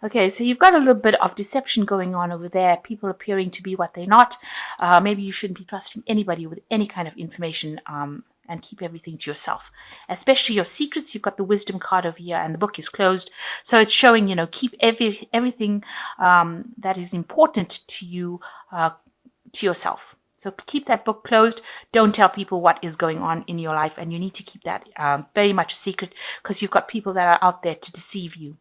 Okay, so you've got a little bit of deception going on over there, people appearing to be what they're not. Maybe you shouldn't be trusting anybody with any kind of information, and keep everything to yourself, especially your secrets. You've got the wisdom card over here, and the book is closed. So it's showing, keep everything that is important to you to yourself. So keep that book closed. Don't tell people what is going on in your life, and you need to keep that very much a secret, because you've got people that are out there to deceive you.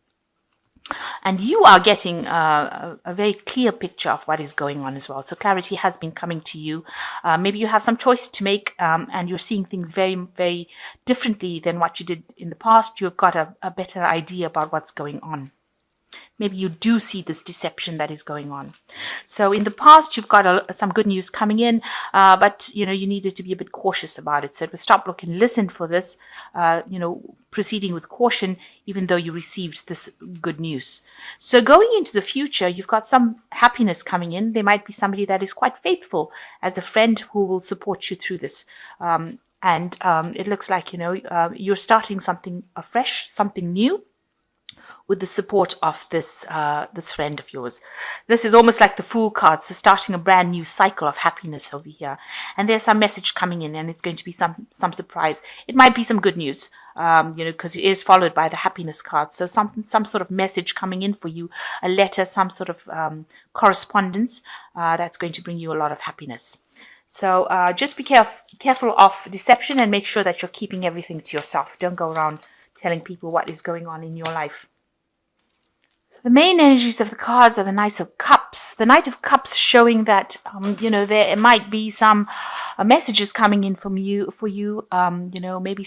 And you are getting a very clear picture of what is going on as well. So clarity has been coming to you. Maybe you have some choice to make, and you're seeing things very, very differently than what you did in the past. You've got a better idea about what's going on. Maybe you do see this deception that is going on. So in the past, you've got some good news coming in, but you needed to be a bit cautious about it. So it was stop, look, and listen for this. Proceeding with caution, even though you received this good news. So going into the future, you've got some happiness coming in. There might be somebody that is quite faithful as a friend who will support you through this. And it looks like you're starting something afresh, something new, with the support of this friend of yours. This is almost like the Fool card, so starting a brand new cycle of happiness over here. And there's some message coming in, and it's going to be some surprise. It might be some good news, because it is followed by the happiness card. So some sort of message coming in for you, a letter, some sort of correspondence that's going to bring you a lot of happiness. So just be careful of deception, and make sure that you're keeping everything to yourself. Don't go around telling people what is going on in your life. So the main energies of the cards are the Knight of Cups. The Knight of Cups showing that, there might be some messages coming in for you. Maybe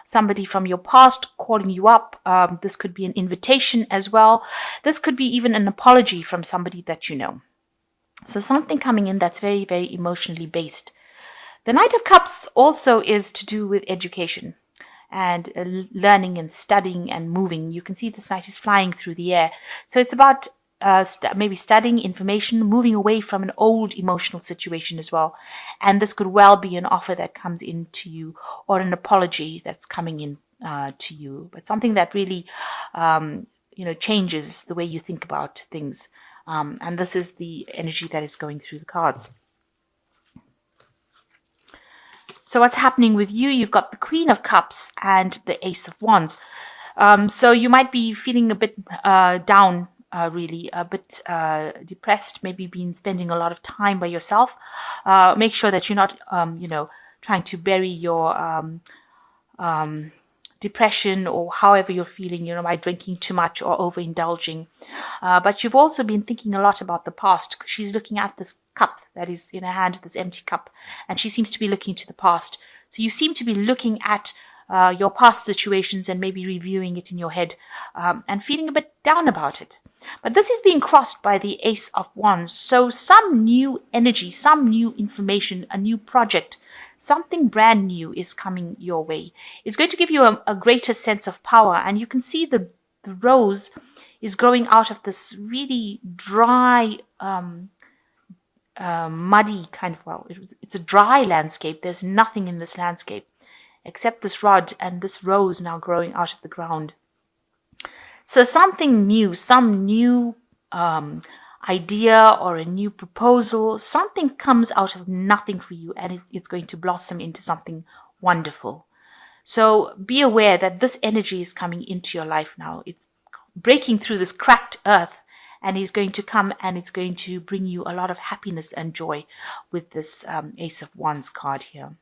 somebody from your past calling you up. This could be an invitation as well. This could be even an apology from somebody that you know. So something coming in that's very, very emotionally based. The Knight of Cups also is to do with education and learning and studying and moving. You can see this knight is flying through the air. So it's about maybe studying information, moving away from an old emotional situation as well. And this could well be an offer that comes in to you, or an apology that's coming in to you, but something that really changes the way you think about things. And this is the energy that is going through the cards. So what's happening with you? You've got the Queen of Cups and the Ace of Wands. So you might be feeling a bit down, really, a bit depressed, maybe spending a lot of time by yourself. Make sure that you're not, trying to bury your depression, or however you're feeling, by drinking too much or overindulging. But you've also been thinking a lot about the past. She's looking at this cup that is in her hand, this empty cup, and she seems to be looking to the past. So you seem to be looking at your past situations and maybe reviewing it in your head, and feeling a bit down about it. But this is being crossed by the Ace of Wands. So some new energy, some new information, a new project, something brand new is coming your way. It's going to give you a greater sense of power. And you can see the rose is growing out of this really dry, muddy kind of, it's a dry landscape. There's nothing in this landscape except this rod and this rose now growing out of the ground. So something new, some new idea or a new proposal, something comes out of nothing for you, and it's going to blossom into something wonderful. So be aware that this energy is coming into your life now. It's breaking through this cracked earth, and is going to come, and it's going to bring you a lot of happiness and joy with this Ace of Wands card here.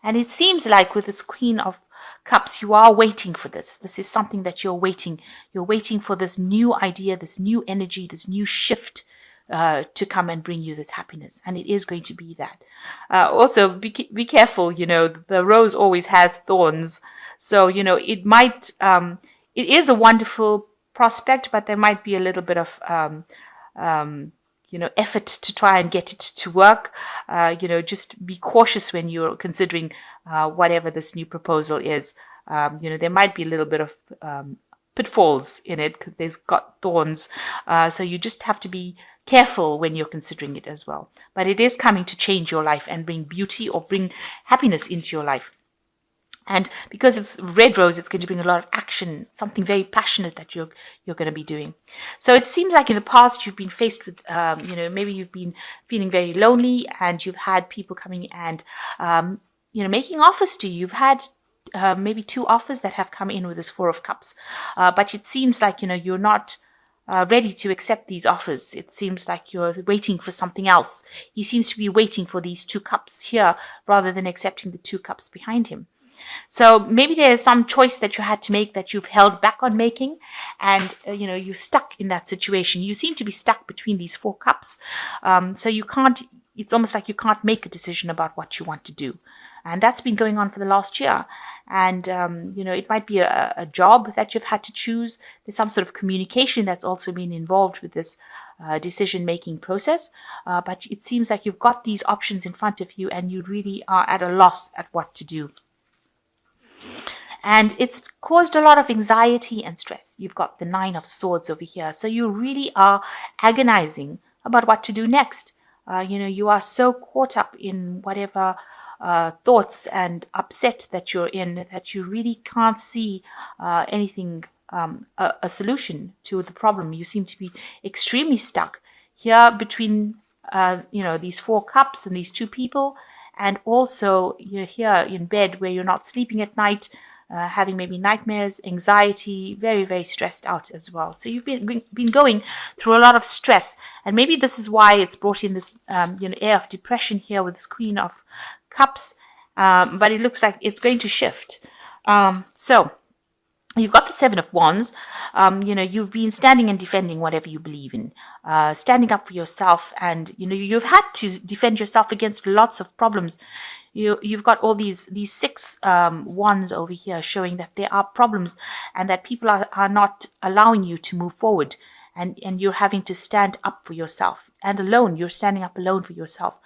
And it seems like with this Queen of Cups, you are waiting for this. This is something that you're waiting. You're waiting for this new idea, this new energy, this new shift to come and bring you this happiness. And it is going to be that. Also, be careful, the rose always has thorns. So, it might, it is a wonderful prospect, but there might be a little bit of, effort to try and get it to work. Just be cautious when you're considering whatever this new proposal is. There might be a little bit of pitfalls in it because there's got thorns. So you just have to be careful when you're considering it as well. But it is coming to change your life and bring beauty or bring happiness into your life. And because it's red rose, it's going to bring a lot of action, something very passionate that you're going to be doing. So it seems like in the past you've been faced with, maybe you've been feeling very lonely, and you've had people coming and, making offers to you. You've had maybe 2 offers that have come in with this 4 of Cups, but it seems like you're not ready to accept these offers. It seems like you're waiting for something else. He seems to be waiting for these 2 cups here rather than accepting the 2 cups behind him. So maybe there's some choice that you had to make that you've held back on making, and you're stuck in that situation. You seem to be stuck between these 4 cups. So you can't. It's almost like you can't make a decision about what you want to do, and that's been going on for the last year. And it might be a job that you've had to choose. There's some sort of communication that's also been involved with this decision-making process. But it seems like you've got these options in front of you, and you really are at a loss at what to do. And it's caused a lot of anxiety and stress. You've got the 9 of Swords over here. So you really are agonizing about what to do next. You are so caught up in whatever thoughts and upset that you're in that you really can't see anything, a solution to the problem. You seem to be extremely stuck here between, these 4 cups and these 2 people. And also you're here in bed where you're not sleeping at night, having maybe nightmares, anxiety, very, very stressed out as well. So you've been going through a lot of stress. And maybe this is why it's brought in this, air of depression here with this Queen of Cups. But it looks like it's going to shift. So you've got the 7 of Wands. You've been standing and defending whatever you believe in, standing up for yourself, and you've had to defend yourself against lots of problems. You've got all these 6 wands over here showing that there are problems and that people are not allowing you to move forward, and you're having to stand up for yourself. And alone, you're standing up alone for yourself.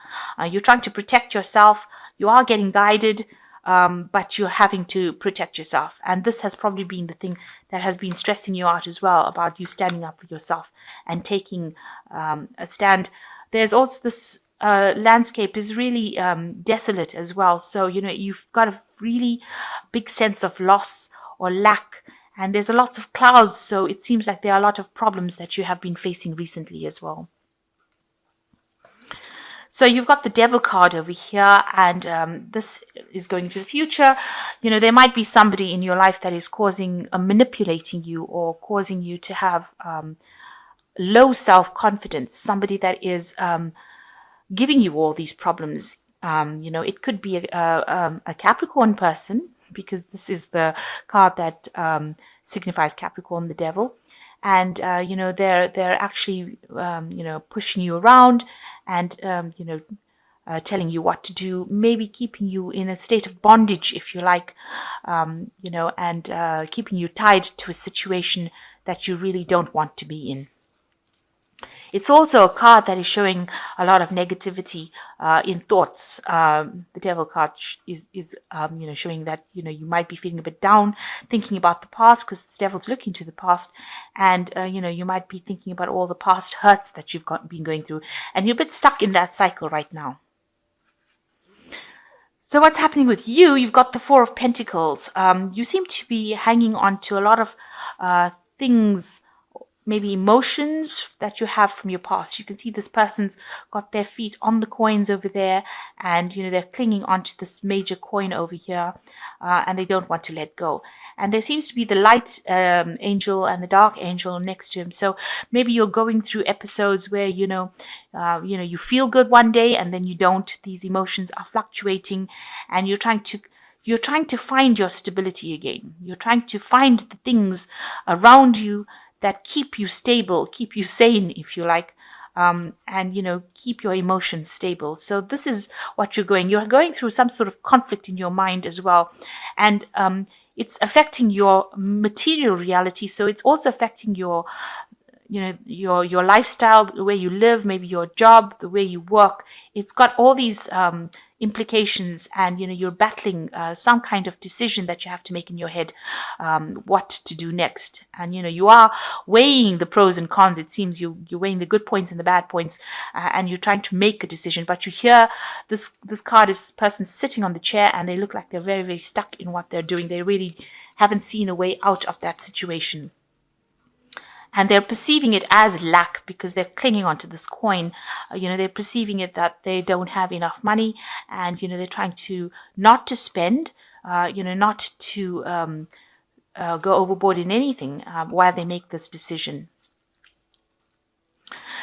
You're trying to protect yourself. You are getting guided, but you're having to protect yourself. And this has probably been the thing that has been stressing you out as well, about you standing up for yourself and taking a stand. There's also this landscape is really desolate as well. So, you've got a really big sense of loss or lack. And there's a lot of clouds. So it seems like there are a lot of problems that you have been facing recently as well. So you've got the Devil card over here, and this is going to the future. There might be somebody in your life that is manipulating you, or causing you to have low self-confidence. Somebody that is giving you all these problems. It could be a Capricorn person, because this is the card that signifies Capricorn, the Devil. And, they're actually, pushing you around and, telling you what to do, maybe keeping you in a state of bondage, if you like, and keeping you tied to a situation that you really don't want to be in. It's also a card that is showing a lot of negativity in thoughts. The Devil card is showing that, you might be feeling a bit down, thinking about the past, because the Devil's looking to the past. And, you might be thinking about all the past hurts that you've been going through. And you're a bit stuck in that cycle right now. So what's happening with you? You've got the 4 of Pentacles. You seem to be hanging on to a lot of things, maybe emotions that you have from your past. You can see this person's got their feet on the coins over there, and they're clinging onto this major coin over here, and they don't want to let go. And there seems to be the light angel and the dark angel next to him. So maybe you're going through episodes where you feel good one day and then you don't. These emotions are fluctuating, and you're trying to find your stability again. You're trying to find the things around you that keep you stable, keep you sane, if you like, and, keep your emotions stable. So this is what you're going through some sort of conflict in your mind as well. And it's affecting your material reality. So it's also affecting your lifestyle, the way you live, maybe your job, the way you work. It's got all these implications, and you're battling some kind of decision that you have to make in your head, what to do next. And you are weighing the pros and cons. It seems you're weighing the good points and the bad points, and you're trying to make a decision. But you hear this card is this person sitting on the chair, and they look like they're very, very stuck in what they're doing. They really haven't seen a way out of that situation. And they're perceiving it as lack because they're clinging onto this coin. They're perceiving it that they don't have enough money, and they're trying to not to spend, not to go overboard in anything while they make this decision.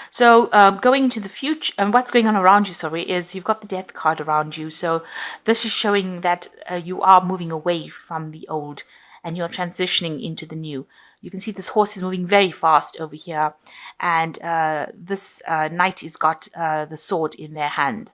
So going into the future, and what's going on around you, is you've got the Death card around you. So this is showing that you are moving away from the old and you're transitioning into the new. You can see this horse is moving very fast over here, and this knight has got the sword in their hand,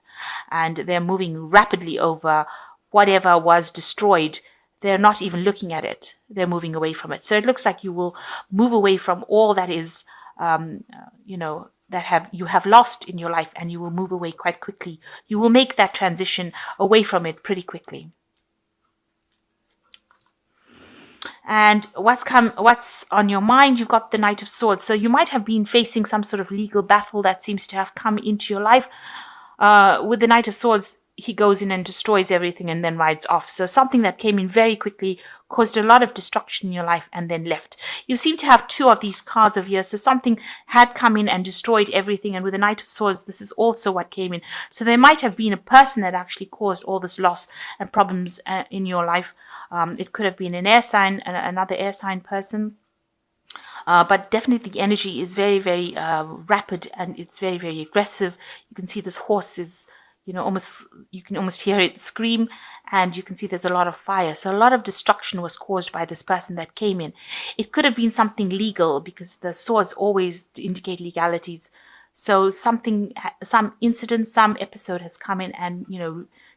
and they're moving rapidly over whatever was destroyed. They're not even looking at it. They're moving away from it. So it looks like you will move away from all that is, that you have lost in your life, and you will move away quite quickly. You will make that transition away from it pretty quickly. And what's on your mind? You've got the Knight of Swords. So you might have been facing some sort of legal battle that seems to have come into your life. With the Knight of Swords, he goes in and destroys everything and then rides off. So something that came in very quickly caused a lot of destruction in your life and then left. You seem to have two of these cards over here. So something had come in and destroyed everything. And with the Knight of Swords, this is also what came in. So there might have been a person that actually caused all this loss and problems in your life. It could have been an air sign, another air sign person. But definitely the energy is very, very rapid, and it's very, very aggressive. You can see this horse is, you can almost hear it scream, and you can see there's a lot of fire. So a lot of destruction was caused by this person that came in. It could have been something legal, because the swords always indicate legalities. So some incident, some episode has come in and,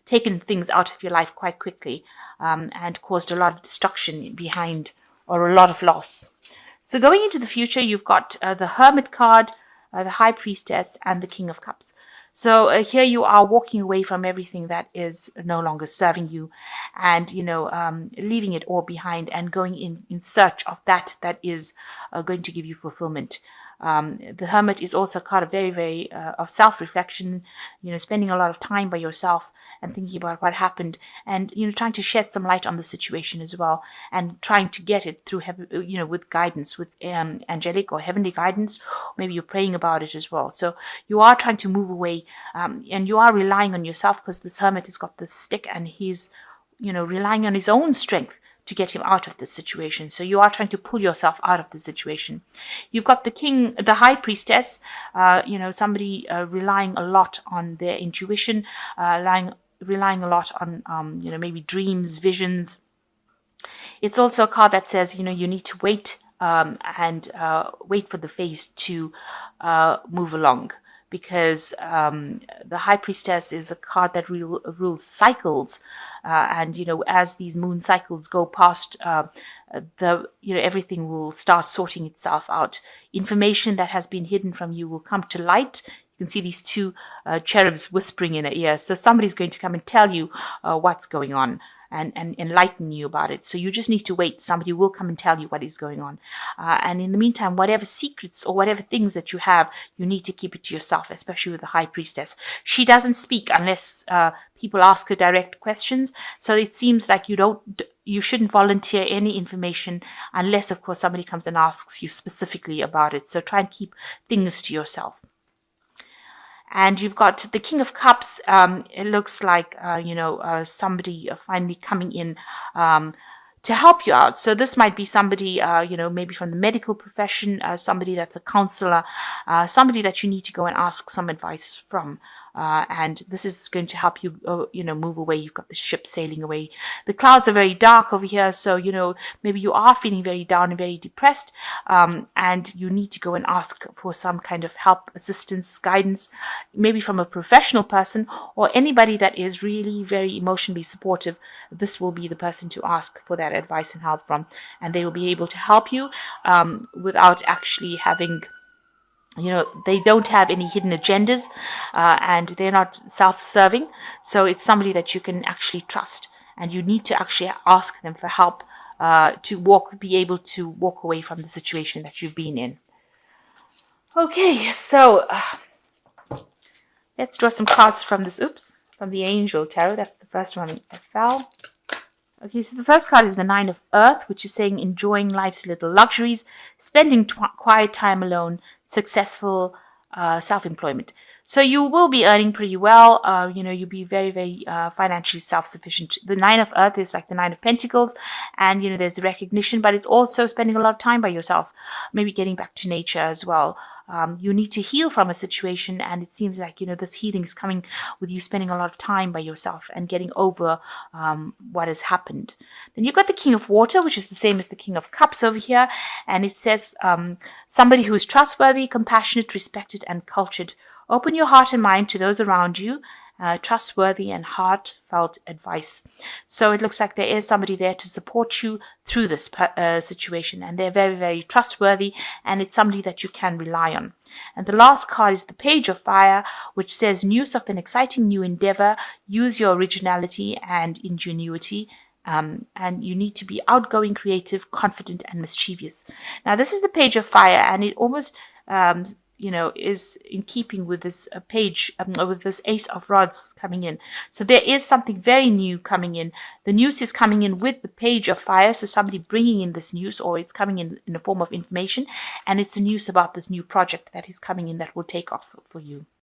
taken things out of your life quite quickly, and caused a lot of destruction behind, or a lot of loss. So going into the future, you've got the Hermit card, the High Priestess, and the King of Cups. So here you are walking away from everything that is no longer serving you, and leaving it all behind and going in search of that is going to give you fulfillment. The Hermit is also a card of very, very of self-reflection, spending a lot of time by yourself and thinking about what happened, and trying to shed some light on the situation as well, and trying to get it through with guidance, with angelic or heavenly guidance. Maybe you're praying about it as well. So you are trying to move away, and you are relying on yourself, because this Hermit has got this stick, and he's relying on his own strength to get him out of this situation. So you are trying to pull yourself out of the situation. You've got the High Priestess, somebody relying a lot on their intuition, relying a lot on, maybe dreams, visions. It's also a card that says, you need to wait, and wait for the phase to move along. Because the High Priestess is a card that rules cycles, and as these moon cycles go past, everything will start sorting itself out. Information that has been hidden from you will come to light. You can see these two cherubs whispering in her ear. So somebody's going to come and tell you what's going on, and enlighten you about it. So you just need to wait. Somebody will come and tell you what is going on. And in the meantime, whatever secrets or whatever things that you have, you need to keep it to yourself, especially with the High Priestess. She doesn't speak unless people ask her direct questions. So it seems like you shouldn't volunteer any information unless, of course, somebody comes and asks you specifically about it. So try and keep things to yourself. And you've got the King of Cups. It looks like, somebody finally coming in to help you out. So this might be somebody, maybe from the medical profession, somebody that's a counselor, somebody that you need to go and ask some advice from. And this is going to help you, move away. You've got the ship sailing away. The clouds are very dark over here. So, maybe you are feeling very down and very depressed. And you need to go and ask for some kind of help, assistance, guidance, maybe from a professional person or anybody that is really very emotionally supportive. This will be the person to ask for that advice and help from. And they will be able to help you without actually having they don't have any hidden agendas, and they're not self-serving. So it's somebody that you can actually trust, and you need to actually ask them for help to be able to walk away from the situation that you've been in. Okay, so let's draw some cards from this. From the Angel Tarot. That's the first one that fell. Okay, so the first card is the Nine of Earth, which is saying enjoying life's little luxuries, spending quiet time alone, successful self-employment. So you will be earning pretty well. You'll be very, very financially self-sufficient. The Nine of Earth is like the Nine of Pentacles, and there's recognition, but it's also spending a lot of time by yourself, maybe getting back to nature as well. You need to heal from a situation, and it seems like this healing is coming with you spending a lot of time by yourself and getting over what has happened. Then you've got the King of Water, which is the same as the King of Cups over here, and it says somebody who is trustworthy, compassionate, respected, and cultured. Open your heart and mind to those around you. Trustworthy and heartfelt advice. So it looks like there is somebody there to support you through this situation, and they're very, very trustworthy, and it's somebody that you can rely on. And the last card is the Page of Fire, which says news of an exciting new endeavor. Use your originality and ingenuity. And you need to be outgoing, creative, confident, and mischievous. Now, this is the Page of Fire, and it almost is in keeping with this page, with this Ace of Rods coming in. So there is something very new coming in. The news is coming in with the Page of Fire, so somebody bringing in this news, or it's coming in the form of information, and it's a news about this new project that is coming in that will take off for you.